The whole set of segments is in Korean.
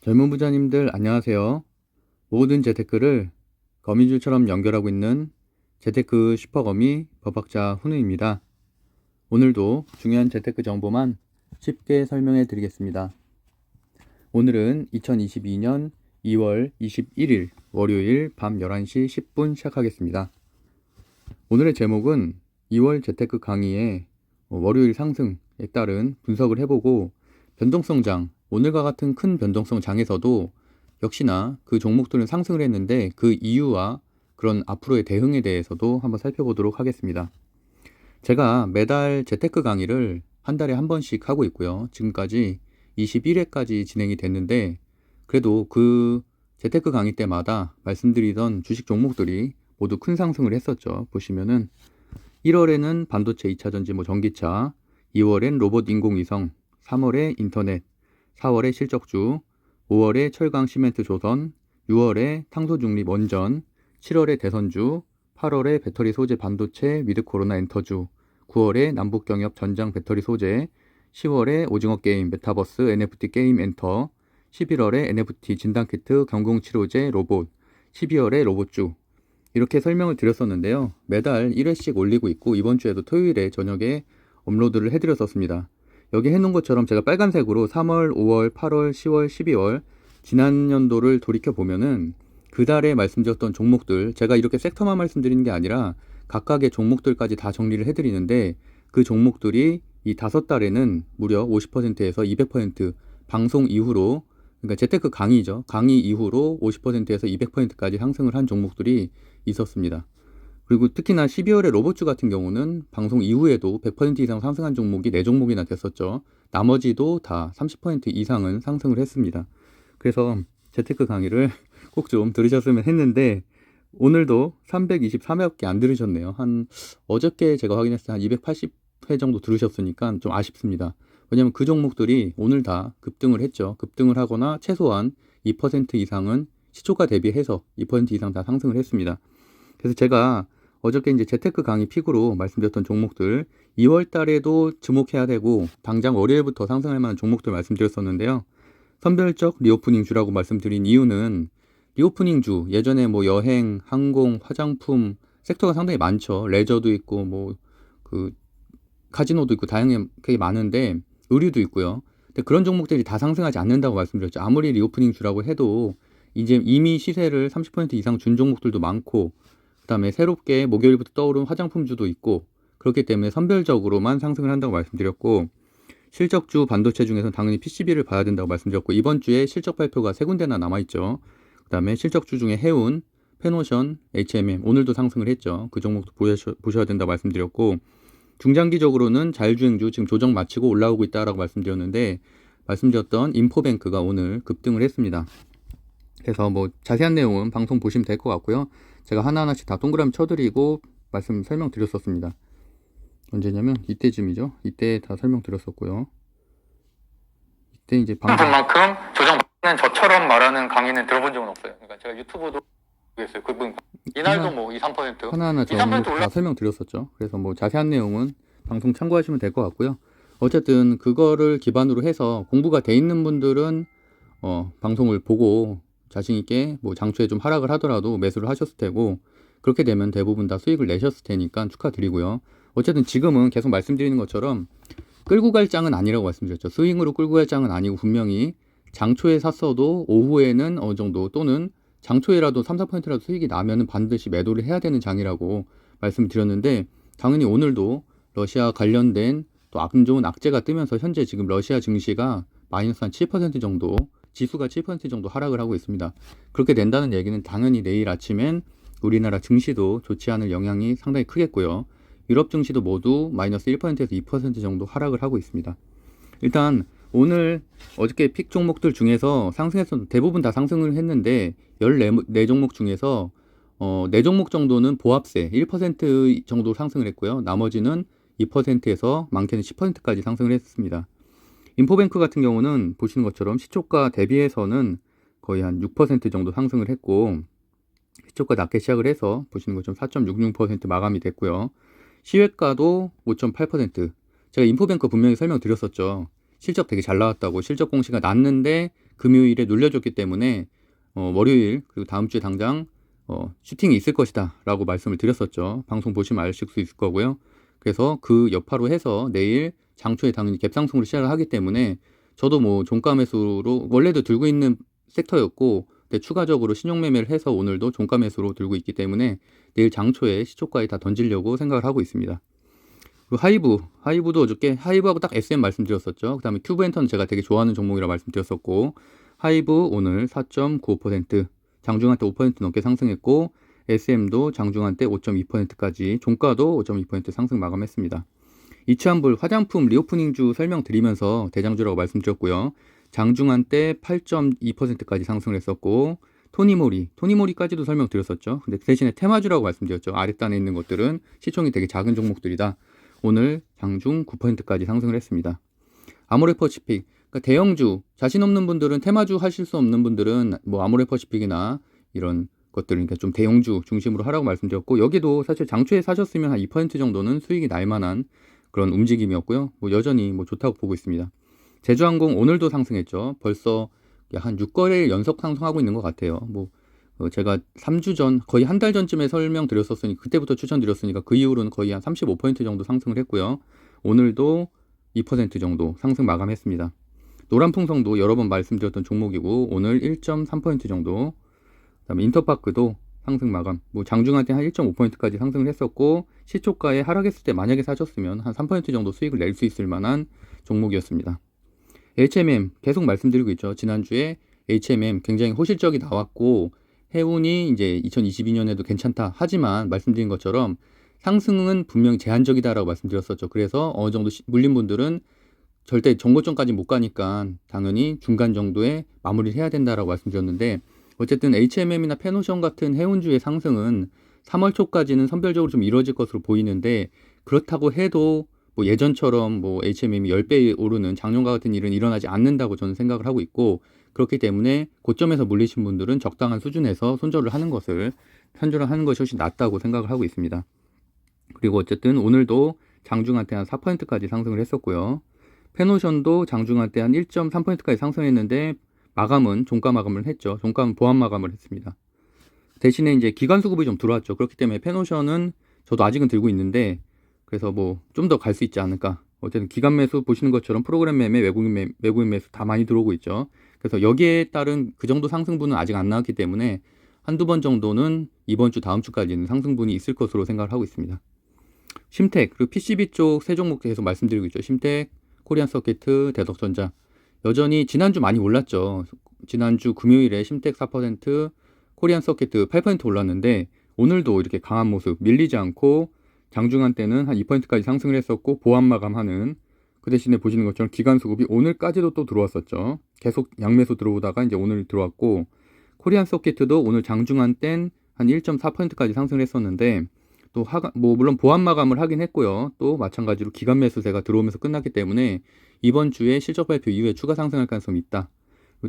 젊은 부자님들 안녕하세요. 모든 재테크를 거미줄처럼 연결하고 있는 재테크 슈퍼거미 법학자 훈우입니다. 오늘도 중요한 재테크 정보만 쉽게 설명해 드리겠습니다. 오늘은 2022년 2월 21일 월요일 밤 11시 10분 시작하겠습니다. 오늘의 제목은 2월 재테크 강의의 월요일 상승에 따른 분석을 해보고 변동성장, 오늘과 같은 큰 변동성 장에서도 역시나 그 종목들은 상승을 했는데 그 이유와 그런 앞으로의 대응에 대해서도 한번 살펴보도록 하겠습니다. 제가 매달 재테크 강의를 한 달에 한 번씩 하고 있고요. 지금까지 21회까지 진행이 됐는데 그래도 그 재테크 강의 때마다 말씀드리던 주식 종목들이 모두 큰 상승을 했었죠. 보시면은 1월에는 반도체 2차전지 전기차, 2월엔 로봇 인공위성, 3월에 인터넷, 4월에 실적주, 5월에 철강 시멘트 조선, 6월에 탄소 중립 원전, 7월에 대선주, 8월에 배터리 소재 반도체 위드 코로나 엔터주, 9월에 남북 경협 전장 배터리 소재, 10월에 오징어 게임 메타버스 NFT 게임 엔터, 11월에 NFT 진단키트 경공치료제 로봇, 12월에 로봇주, 이렇게 설명을 드렸었는데요. 매달 1회씩 올리고 있고 이번 주에도 토요일에 저녁에 업로드를 해드렸었습니다. 여기 해놓은 것처럼 제가 빨간색으로 3월, 5월, 8월, 10월, 12월 지난 연도를 돌이켜보면은 그 달에 말씀드렸던 종목들, 제가 이렇게 섹터만 말씀드리는 게 아니라 각각의 종목들까지 다 정리를 해드리는데 그 종목들이 이 5달에는 무려 50%에서 200% 방송 이후로, 그러니까 재테크 강의죠. 강의 이후로 50%에서 200%까지 상승을 한 종목들이 있었습니다. 그리고 특히나 12월에 로봇주 같은 경우는 방송 이후에도 100% 이상 상승한 종목이 4종목이나 됐었죠. 나머지도 다 30% 이상은 상승을 했습니다. 그래서 재테크 강의를 꼭 좀 들으셨으면 했는데 오늘도 323회밖에 안 들으셨네요. 어저께 제가 확인했을 때 한 280회 정도 들으셨으니까 좀 아쉽습니다. 왜냐면 그 종목들이 오늘 다 급등을 했죠. 급등을 하거나 최소한 2% 이상은 시초가 대비해서 2% 이상 다 상승을 했습니다. 그래서 제가 어저께 이제 재테크 강의 픽으로 말씀드렸던 종목들 2월 달에도 주목해야 되고 당장 월요일부터 상승할 만한 종목들 말씀드렸었는데요. 선별적 리오프닝 주라고 말씀드린 이유는 리오프닝 주, 예전에 여행, 항공, 화장품 섹터가 상당히 많죠. 레저도 있고 카지노도 있고 다양하게 많은데 의류도 있고요. 근데 그런 종목들이 다 상승하지 않는다고 말씀드렸죠. 아무리 리오프닝 주라고 해도 이제 이미 시세를 30% 이상 준 종목들도 많고 그 다음에 새롭게 목요일부터 떠오른 화장품주도 있고 그렇기 때문에 선별적으로만 상승을 한다고 말씀드렸고 실적주 반도체 중에서는 당연히 PCB를 봐야 된다고 말씀드렸고 이번 주에 실적 발표가 3군데나 남아있죠. 그 다음에 실적주 중에 해운, 페노션, HMM 오늘도 상승을 했죠. 그 종목도 보셔야 된다고 말씀드렸고 중장기적으로는 자율주행주 지금 조정 마치고 올라오고 있다라고 말씀드렸는데 말씀드렸던 인포뱅크가 오늘 급등을 했습니다. 그래서 자세한 내용은 방송 보시면 될 것 같고요. 제가 하나하나씩 다 동그라미 쳐드리고 설명드렸었습니다. 언제냐면 이때쯤이죠. 이때 다 설명드렸었고요. 이때 이제 방송만큼 조정받는 저처럼 말하는 강의는 들어본 적은 없어요. 그러니까 제가 유튜브도 모르겠어요. 그분 이날도 2, 3% 하나하나 다 설명드렸었죠. 그래서 자세한 내용은 방송 참고하시면 될 것 같고요. 어쨌든 그거를 기반으로 해서 공부가 돼 있는 분들은 방송을 보고 자신 있게 장초에 좀 하락을 하더라도 매수를 하셨을 테고 그렇게 되면 대부분 다 수익을 내셨을 테니까 축하드리고요. 어쨌든 지금은 계속 말씀드리는 것처럼 끌고 갈 장은 아니라고 말씀드렸죠. 스윙으로 끌고 갈 장은 아니고 분명히 장초에 샀어도 오후에는 어느 정도 또는 장초에라도 3, 4%라도 수익이 나면은 반드시 매도를 해야 되는 장이라고 말씀드렸는데 당연히 오늘도 러시아 관련된 또 안 좋은 악재가 뜨면서 현재 지금 러시아 증시가 마이너스 한 7% 정도 지수가 7% 정도 하락을 하고 있습니다. 그렇게 된다는 얘기는 당연히 내일 아침엔 우리나라 증시도 좋지 않을 영향이 상당히 크겠고요. 유럽 증시도 모두 마이너스 1%에서 2% 정도 하락을 하고 있습니다. 일단 오늘 어저께 픽 종목들 중에서 상승해서 대부분 다 상승을 했는데 14종목 중에서 4종목 정도는 보합세 1% 정도 상승을 했고요. 나머지는 2%에서 많게는 10%까지 상승을 했습니다. 인포뱅크 같은 경우는 보시는 것처럼 시초가 대비해서는 거의 한 6% 정도 상승을 했고 시초가 낮게 시작을 해서 보시는 것처럼 4.66% 마감이 됐고요. 시외가도 5.8%. 제가 인포뱅크 분명히 설명드렸었죠. 실적 되게 잘 나왔다고 실적 공시가 났는데 금요일에 눌려줬기 때문에 월요일 그리고 다음 주에 당장 슈팅이 있을 것이다 라고 말씀을 드렸었죠. 방송 보시면 아실 수 있을 거고요. 그래서 그 여파로 해서 내일 장초에 당연히 갭상승으로 시작을 하기 때문에 저도 뭐 종가 매수로 원래도 들고 있는 섹터였고, 근데 추가적으로 신용 매매를 해서 오늘도 종가 매수로 들고 있기 때문에 내일 장초에 시초가에 다 던지려고 생각을 하고 있습니다. 그리고 하이브도 어저께 하이브하고 딱 SM 말씀드렸었죠. 그 다음에 큐브엔터는 제가 되게 좋아하는 종목이라 말씀드렸었고, 하이브 오늘 4.95%, 장중한 때 5% 넘게 상승했고, SM도 장중한 때 5.2%까지, 종가도 5.2% 상승 마감했습니다. 이치환불 화장품 리오프닝주 설명드리면서 대장주라고 말씀드렸고요. 장중한 때 8.2%까지 상승을 했었고, 토니모리까지도 설명드렸었죠. 근데 대신에 테마주라고 말씀드렸죠. 아랫단에 있는 것들은 시총이 되게 작은 종목들이다. 오늘 장중 9%까지 상승을 했습니다. 아모레퍼시픽, 그러니까 대형주 자신 없는 분들은, 테마주 하실 수 없는 분들은 뭐 아모레퍼시픽이나 이런 것들, 그러니까 좀 대형주 중심으로 하라고 말씀드렸고, 여기도 사실 장초에 사셨으면 한 2% 정도는 수익이 날 만한 그런 움직임이었고요. 뭐 여전히 뭐 좋다고 보고 있습니다. 제주항공 오늘도 상승했죠. 벌써 한 6거래일 연속 상승하고 있는 것 같아요. 뭐 제가 3주 전, 거의 한 달 전쯤에 설명드렸었으니 그때부터 추천드렸으니까 그 이후로는 거의 한 35% 정도 상승을 했고요. 오늘도 2% 정도 상승 마감했습니다. 노란풍성도 여러 번 말씀드렸던 종목이고 오늘 1.3% 정도. 그다음에 인터파크도 상승 마감. 뭐 장중한 때 한 1.5%까지 상승을 했었고, 시초가에 하락했을 때 만약에 사셨으면 한 3% 정도 수익을 낼 수 있을 만한 종목이었습니다. HMM 계속 말씀드리고 있죠. 지난주에 HMM 굉장히 호실적이 나왔고, 해운이 이제 2022년에도 괜찮다 하지만 말씀드린 것처럼 상승은 분명히 제한적이다라고 말씀드렸었죠. 그래서 어느 정도 물린 분들은 절대 정고점까지 못 가니까 당연히 중간 정도에 마무리를 해야 된다라고 말씀드렸는데, 어쨌든 HMM이나 페노션 같은 해운주의 상승은 3월 초까지는 선별적으로 좀 이루어질 것으로 보이는데, 그렇다고 해도 뭐 예전처럼 뭐 HMM이 10배 오르는 작년과 같은 일은 일어나지 않는다고 저는 생각을 하고 있고, 그렇기 때문에 고점에서 물리신 분들은 적당한 수준에서 손절을 하는 것이 훨씬 낫다고 생각을 하고 있습니다. 그리고 어쨌든 오늘도 장중한 때 한 4%까지 상승을 했었고요. 페노션도 장중한 때 한 1.3%까지 상승했는데 마감은 종가 마감을 했죠. 종가는 보합 마감을 했습니다. 대신에 이제 기관 수급이 좀 들어왔죠. 그렇기 때문에 페노션은 저도 아직은 들고 있는데, 그래서 뭐 좀 더 갈 수 있지 않을까. 어쨌든 기관 매수 보시는 것처럼 프로그램 매매, 외국인 매수 다 많이 들어오고 있죠. 그래서 여기에 따른 그 정도 상승분은 아직 안 나왔기 때문에 한두 번 정도는 이번 주 다음 주까지는 상승분이 있을 것으로 생각을 하고 있습니다. 심텍, 그리고 PCB 쪽 세 종목 계속 말씀드리고 있죠. 심텍, 코리안 서키트, 대덕전자. 여전히 지난주 많이 올랐죠. 지난주 금요일에 심텍 4%, 코리안 서키트 8% 올랐는데 오늘도 이렇게 강한 모습, 밀리지 않고 장중한 때는 한 2%까지 상승을 했었고 보합 마감하는, 그 대신에 보시는 것처럼 기관 수급이 오늘까지도 또 들어왔었죠. 계속 양매수 들어오다가 이제 오늘 들어왔고, 코리안 서키트도 오늘 장중한 땐 한 1.4%까지 상승을 했었는데 또 뭐 물론 보합 마감을 하긴 했고요. 또 마찬가지로 기관 매수세가 들어오면서 끝났기 때문에 이번 주에 실적 발표 이후에 추가 상승할 가능성이 있다.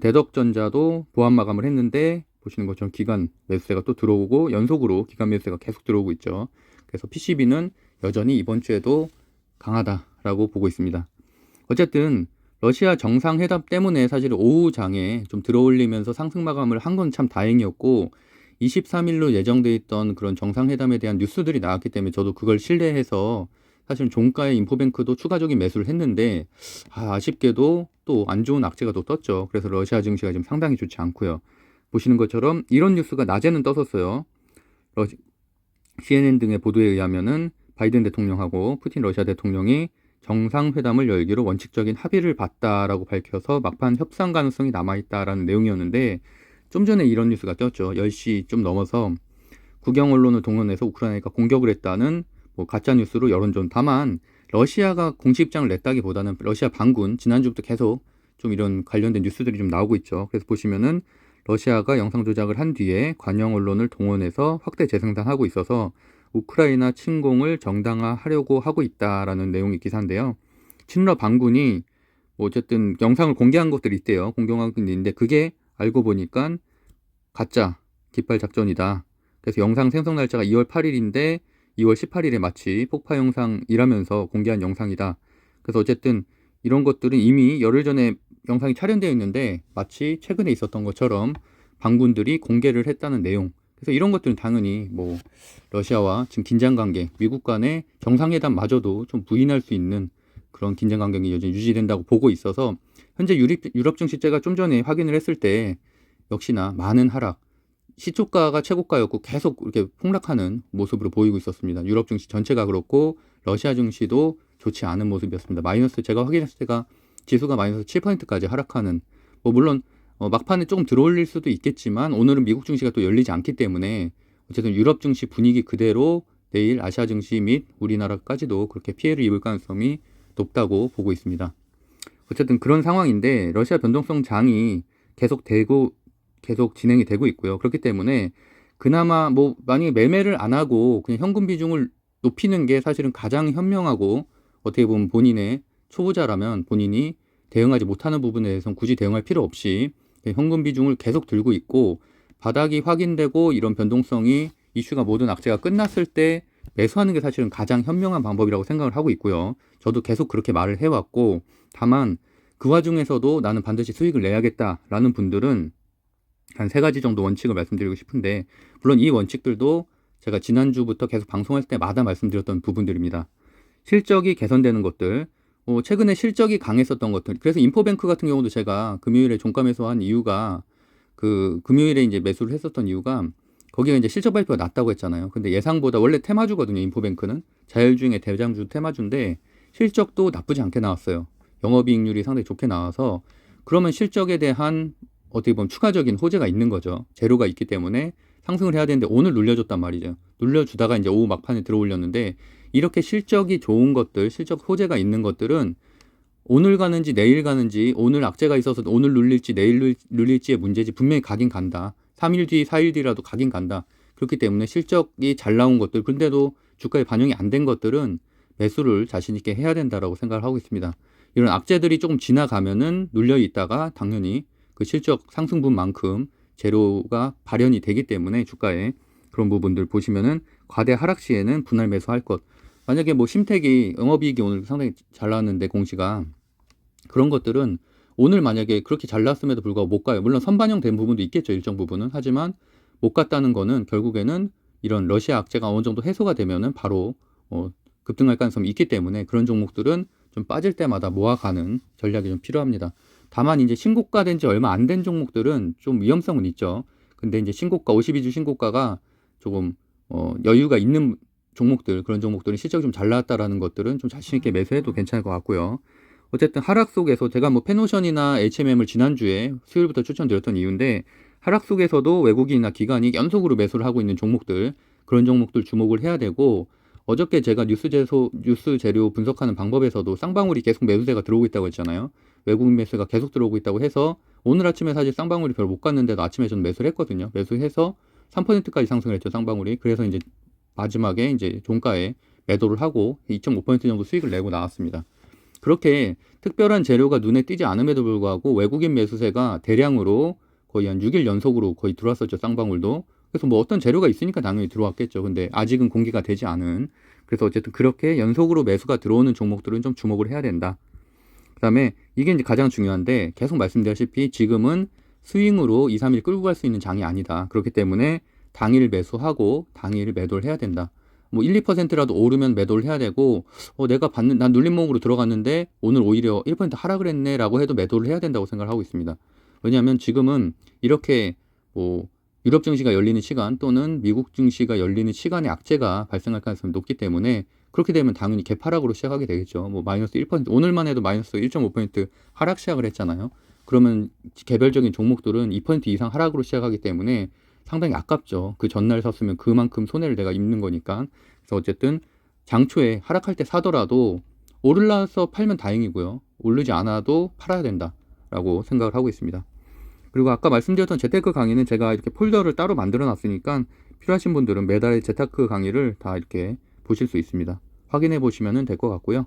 대덕전자도 보합 마감을 했는데 보시는 것처럼 기관 매수세가 또 들어오고 연속으로 기관 매수세가 계속 들어오고 있죠. 그래서 PCB는 여전히 이번 주에도 강하다라고 보고 있습니다. 어쨌든 러시아 정상회담 때문에 사실 오후 장에 좀 들어올리면서 상승 마감을 한 건 참 다행이었고, 23일로 예정돼 있던 그런 정상회담에 대한 뉴스들이 나왔기 때문에 저도 그걸 신뢰해서 사실 종가에 인포뱅크도 추가적인 매수를 했는데 아쉽게도 또 안 좋은 악재가 또 떴죠. 그래서 러시아 증시가 지금 상당히 좋지 않고요. 보시는 것처럼 이런 뉴스가 낮에는 떴었어요. CNN 등의 보도에 의하면은 바이든 대통령하고 푸틴 러시아 대통령이 정상회담을 열기로 원칙적인 합의를 봤다라고 밝혀서 막판 협상 가능성이 남아있다라는 내용이었는데, 좀 전에 이런 뉴스가 떴죠. 10시 좀 넘어서 국영 언론을 동원해서 우크라이나가 공격을 했다는 뭐 가짜 뉴스로 여론전. 다만 러시아가 공식 입장을 냈다기보다는 러시아 반군 지난주부터 계속 좀 이런 관련된 뉴스들이 좀 나오고 있죠. 그래서 보시면은 러시아가 영상 조작을 한 뒤에 관영 언론을 동원해서 확대 재생산하고 있어서 우크라이나 침공을 정당화하려고 하고 있다라는 내용의 기사인데요. 친러 반군이 뭐 어쨌든 영상을 공개한 것들이 있대요. 공개한 것들이 있는데 그게 알고 보니까 가짜 깃발 작전이다. 그래서 영상 생성 날짜가 2월 8일인데 2월 18일에 마치 폭파 영상이라면서 공개한 영상이다. 그래서 어쨌든 이런 것들은 이미 열흘 전에 영상이 촬영되어 있는데 마치 최근에 있었던 것처럼 반군들이 공개를 했다는 내용. 그래서 이런 것들은 당연히 뭐 러시아와 지금 긴장 관계, 미국 간의 정상회담마저도 좀 부인할 수 있는 그런 긴장 관계가 여전히 유지된다고 보고 있어서 현재 유럽 증시제가 좀 전에 확인을 했을 때 역시나 많은 하락, 시초가가 최고가였고 계속 이렇게 폭락하는 모습으로 보이고 있었습니다. 유럽 증시 전체가 그렇고 러시아 증시도 좋지 않은 모습이었습니다. 마이너스, 제가 확인했을 때가 지수가 마이너스 7%까지 하락하는, 뭐 물론 막판에 조금 들어올릴 수도 있겠지만 오늘은 미국 증시가 또 열리지 않기 때문에 어쨌든 유럽 증시 분위기 그대로 내일 아시아 증시 및 우리나라까지도 그렇게 피해를 입을 가능성이 높다고 보고 있습니다. 어쨌든 그런 상황인데 러시아 변동성 장이 계속 진행이 되고 있고요. 그렇기 때문에 그나마 뭐 만약에 매매를 안 하고 그냥 현금 비중을 높이는 게 사실은 가장 현명하고, 어떻게 보면 본인의 초보자라면 본인이 대응하지 못하는 부분에 대해서는 굳이 대응할 필요 없이 현금 비중을 계속 들고 있고, 바닥이 확인되고 이런 변동성이 이슈가 모든 악재가 끝났을 때 매수하는 게 사실은 가장 현명한 방법이라고 생각을 하고 있고요. 저도 계속 그렇게 말을 해왔고, 다만 그 와중에서도 나는 반드시 수익을 내야겠다라는 분들은 한 3가지 정도 원칙을 말씀드리고 싶은데, 물론 이 원칙들도 제가 지난주부터 계속 방송할 때마다 말씀드렸던 부분들입니다. 실적이 개선되는 것들, 최근에 실적이 강했었던 것들, 그래서 인포뱅크 같은 경우도 제가 금요일에 종가 매수한 이유가, 그 금요일에 이제 매수를 했었던 이유가 거기가 이제 실적 발표가 낮다고 했잖아요. 근데 예상보다, 원래 테마주거든요. 인포뱅크는 자율주행의 대장주 테마주인데 실적도 나쁘지 않게 나왔어요. 영업이익률이 상당히 좋게 나와서, 그러면 실적에 대한 어떻게 보면 추가적인 호재가 있는 거죠. 재료가 있기 때문에 상승을 해야 되는데 오늘 눌려줬단 말이죠. 눌려주다가 이제 오후 막판에 들어올렸는데, 이렇게 실적이 좋은 것들, 실적 호재가 있는 것들은 오늘 가는지 내일 가는지, 오늘 악재가 있어서 오늘 눌릴지 내일 눌릴지의 문제지 분명히 가긴 간다. 3일 뒤, 4일 뒤라도 가긴 간다. 그렇기 때문에 실적이 잘 나온 것들, 근데도 주가에 반영이 안 된 것들은 매수를 자신 있게 해야 된다라고 생각을 하고 있습니다. 이런 악재들이 조금 지나가면은 눌려 있다가 당연히 그 실적 상승분만큼 재료가 발현이 되기 때문에 주가에 그런 부분들 보시면은 과대 하락 시에는 분할 매수할 것. 만약에 뭐 심택이 영업이익이 오늘 상당히 잘 나왔는데 공시가, 그런 것들은 오늘 만약에 그렇게 잘 나왔음에도 불구하고 못 가요. 물론 선반영된 부분도 있겠죠, 일정 부분은. 하지만 못 갔다는 거는 결국에는 이런 러시아 악재가 어느 정도 해소가 되면은 바로 급등할 가능성이 있기 때문에 그런 종목들은 좀 빠질 때마다 모아가는 전략이 좀 필요합니다. 다만 이제 신고가 된 지 얼마 안 된 종목들은 좀 위험성은 있죠. 근데 이제 신고가, 52주 신고가가 조금 여유가 있는 종목들, 그런 종목들은 실적이 좀 잘 나왔다라는 것들은 좀 자신 있게 매수해도 괜찮을 것 같고요. 어쨌든 하락 속에서 제가 뭐 페노션이나 HMM을 지난주에 수요일부터 추천드렸던 이유인데, 하락 속에서도 외국인이나 기관이 연속으로 매수를 하고 있는 종목들, 그런 종목들 주목을 해야 되고, 어저께 제가 뉴스 재료 분석하는 방법에서도 쌍방울이 계속 매수세가 들어오고 있다고 했잖아요. 외국인 매수가 계속 들어오고 있다고 해서 오늘 아침에 사실 쌍방울이 별로 못 갔는데도 아침에 저는 매수를 했거든요. 매수해서 3%까지 상승을 했죠, 쌍방울이. 그래서 이제 마지막에 이제 종가에 매도를 하고 2.5% 정도 수익을 내고 나왔습니다. 그렇게 특별한 재료가 눈에 띄지 않음에도 불구하고 외국인 매수세가 대량으로 거의 한 6일 연속으로 거의 들어왔었죠, 쌍방울도. 그래서 뭐 어떤 재료가 있으니까 당연히 들어왔겠죠. 근데 아직은 공개가 되지 않은. 그래서 어쨌든 그렇게 연속으로 매수가 들어오는 종목들은 좀 주목을 해야 된다. 그 다음에 이게 이제 가장 중요한데, 계속 말씀드렸다시피 지금은 스윙으로 2, 3일 끌고 갈 수 있는 장이 아니다. 그렇기 때문에 당일 매수하고 당일 매도를 해야 된다. 뭐 1, 2%라도 오르면 매도를 해야 되고, 난 눌림목으로 들어갔는데 오늘 오히려 1% 하락을 했네 라고 해도 매도를 해야 된다고 생각을 하고 있습니다. 왜냐하면 지금은 이렇게 뭐 유럽 증시가 열리는 시간 또는 미국 증시가 열리는 시간에 악재가 발생할 가능성이 높기 때문에, 그렇게 되면 당연히 개파락으로 시작하게 되겠죠. 뭐 마이너스 1%, 오늘만 해도 마이너스 1.5% 하락 시작을 했잖아요. 그러면 개별적인 종목들은 2% 이상 하락으로 시작하기 때문에 상당히 아깝죠. 그 전날 샀으면 그만큼 손해를 내가 입는 거니까. 그래서 어쨌든 장초에 하락할 때 사더라도 오르라서 팔면 다행이고요. 오르지 않아도 팔아야 된다라고 생각을 하고 있습니다. 그리고 아까 말씀드렸던 재테크 강의는 제가 이렇게 폴더를 따로 만들어 놨으니까 필요하신 분들은 매달 재테크 강의를 다 이렇게 보실 수 있습니다. 확인해 보시면 될 것 같고요.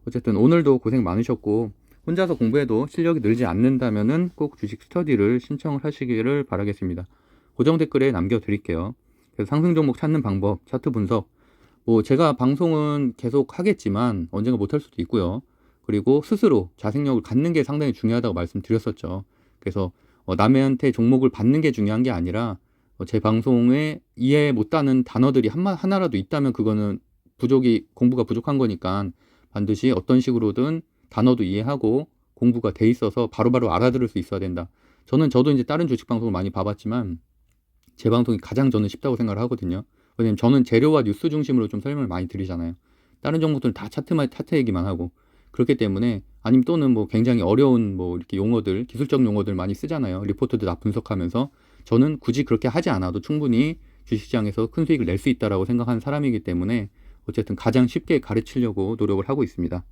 어쨌든 오늘도 고생 많으셨고, 혼자서 공부해도 실력이 늘지 않는다면은 꼭 주식 스터디를 신청을 하시기를 바라겠습니다. 고정 댓글에 남겨드릴게요. 그래서 상승 종목 찾는 방법, 차트 분석, 뭐 제가 방송은 계속 하겠지만 언젠가 못할 수도 있고요. 그리고 스스로 자생력을 갖는 게 상당히 중요하다고 말씀드렸었죠. 그래서 남한테 종목을 받는 게 중요한 게 아니라 제 방송에 이해 못하는 단어들이 하나라도 있다면 그거는 공부가 부족한 거니까 반드시 어떤 식으로든 단어도 이해하고 공부가 돼 있어서 바로바로 알아들을 수 있어야 된다. 저도 이제 다른 주식 방송을 많이 봐봤지만 제 방송이 가장 저는 쉽다고 생각을 하거든요. 왜냐면 저는 재료와 뉴스 중심으로 좀 설명을 많이 드리잖아요. 다른 종목들은 다 차트 얘기만 하고 그렇기 때문에 아니면 또는 뭐 굉장히 어려운 뭐 이렇게 용어들, 기술적 용어들 많이 쓰잖아요. 리포트도 다 분석하면서 저는 굳이 그렇게 하지 않아도 충분히 주식시장에서 큰 수익을 낼 수 있다라고 생각하는 사람이기 때문에 어쨌든 가장 쉽게 가르치려고 노력을 하고 있습니다.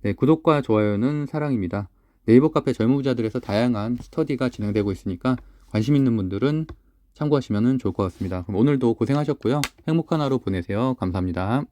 네, 구독과 좋아요는 사랑입니다. 네이버 카페 젊은 부자들에서 다양한 스터디가 진행되고 있으니까 관심 있는 분들은 참고하시면 좋을 것 같습니다. 그럼 오늘도 고생하셨고요. 행복한 하루 보내세요. 감사합니다.